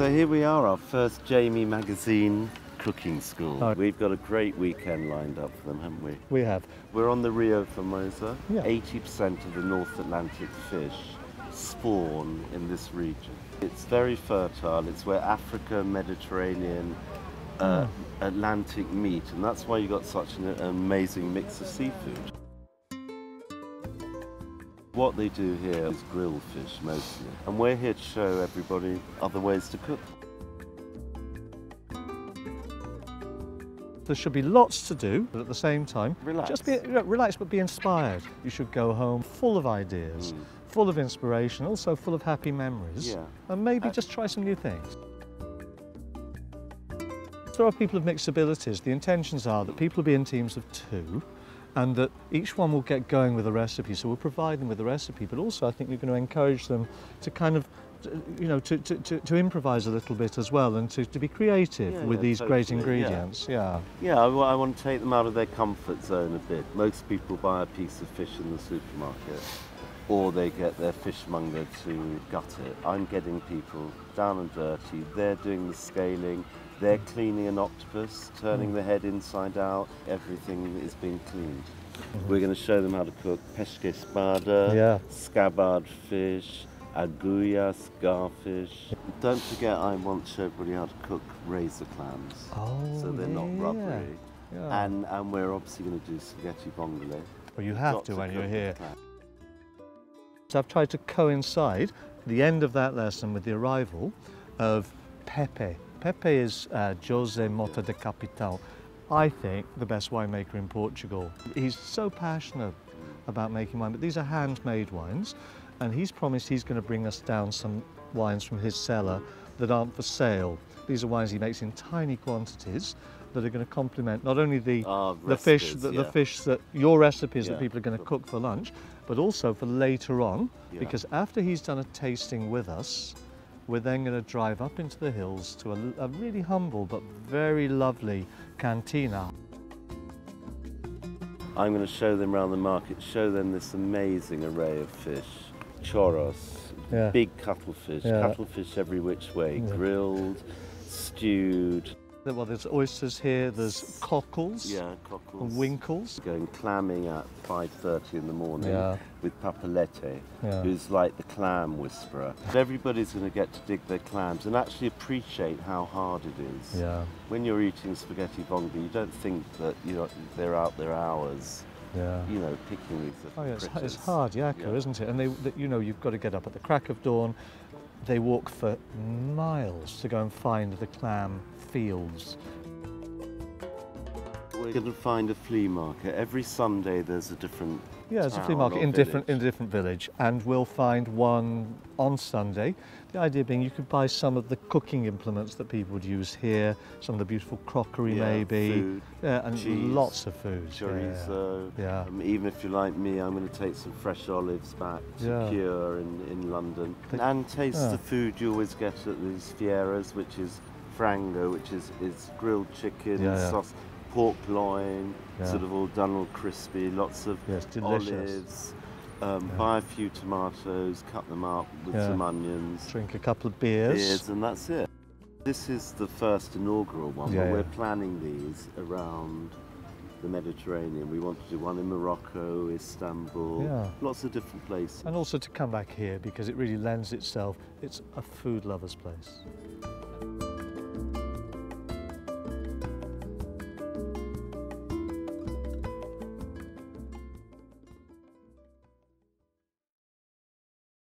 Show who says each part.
Speaker 1: So here we are, our first Jamie Magazine cooking school.
Speaker 2: Oh.
Speaker 1: We've got a great weekend lined up for them, haven't we?
Speaker 2: We have.
Speaker 1: We're on the Rio Famosa.
Speaker 2: Yeah.
Speaker 1: 80% of the North Atlantic fish spawn in this region. It's very fertile. It's where Africa, Mediterranean, Atlantic meet, and that's why you got such an amazing mix of seafood. What they do here is grill fish mostly, and we're here to show everybody other ways to cook.
Speaker 2: There should be lots to do, but at the same time,
Speaker 1: Relax.
Speaker 2: just be relax, but be inspired. You should go home full of ideas, full of inspiration, also full of happy memories,
Speaker 1: Yeah.
Speaker 2: and maybe just try some new things. There are people of mixed abilities. The intentions are that people will be in teams of 2, and that each one will get going with a recipe. So we'll provide them with a recipe, but also I think you're going to encourage them to kind of, you know, to improvise a little bit as well, and to be creative with these great ingredients. Yeah.
Speaker 1: Yeah, I want to take them out of their comfort zone a bit. Most people buy a piece of fish in the supermarket, or they get their fishmonger to gut it. I'm getting people down and dirty. They're doing the scaling. They're cleaning an octopus, turning the head inside out. Everything is being cleaned. We're going to show them how to cook pesce spada, scabbard fish, aguia, scarfish. Don't forget, I want to show everybody how to cook razor clams, so they're not rubbery.
Speaker 2: Yeah.
Speaker 1: And we're obviously going to do spaghetti vongole.
Speaker 2: Well, you have to when you're here. So I've tried to coincide the end of that lesson with the arrival of Pepe. Pepe is Jose Mota de Capital, I think the best winemaker in Portugal. He's so passionate about making wine, but these are handmade wines, and he's promised he's going to bring us down some wines from his cellar that aren't for sale. These are wines he makes in tiny quantities that are going to complement not only the fish that your recipes that people are going to cook for lunch, but also for later on, because after he's done a tasting with us, we're then going to drive up into the hills to a really humble but very lovely cantina.
Speaker 1: I'm going to show them around the market, show them this amazing array of fish. Choros, big cuttlefish, cuttlefish every which way, grilled, stewed.
Speaker 2: Well, there's oysters here, there's cockles, and winkles.
Speaker 1: Going clamming at 5:30 in the morning with Papalete, who's like the clam whisperer. Everybody's going to get to dig their clams and actually appreciate how hard it is. Yeah. When you're eating spaghetti vongole, you don't think that they're out there hours. You know, picking these critters.
Speaker 2: It's hard yakka, isn't it? And you've got to get up at the crack of dawn. They walk for miles to go and find the clam fields.
Speaker 1: We're going to find a flea market. Every Sunday there's a different
Speaker 2: there's a flea market in a different village, and we'll find one on Sunday. The idea being you could buy some of the cooking implements that people would use here, some of the beautiful crockery maybe,
Speaker 1: food,
Speaker 2: and
Speaker 1: cheese,
Speaker 2: lots of food.
Speaker 1: Chorizo. Even if you're like me, I'm going to take some fresh olives back to Cure in London, and taste the food you always get at these fieras, which is frango, which is grilled chicken, sauce, pork loin, sort of all done all crispy, lots of olives. Buy a few tomatoes, cut them up with some onions.
Speaker 2: Drink a couple of beers.
Speaker 1: And that's it. This is the first inaugural one, but we're planning these around the Mediterranean. We want to do one in Morocco, Istanbul, lots of different places.
Speaker 2: And also to come back here because it really lends itself, it's a food lover's place.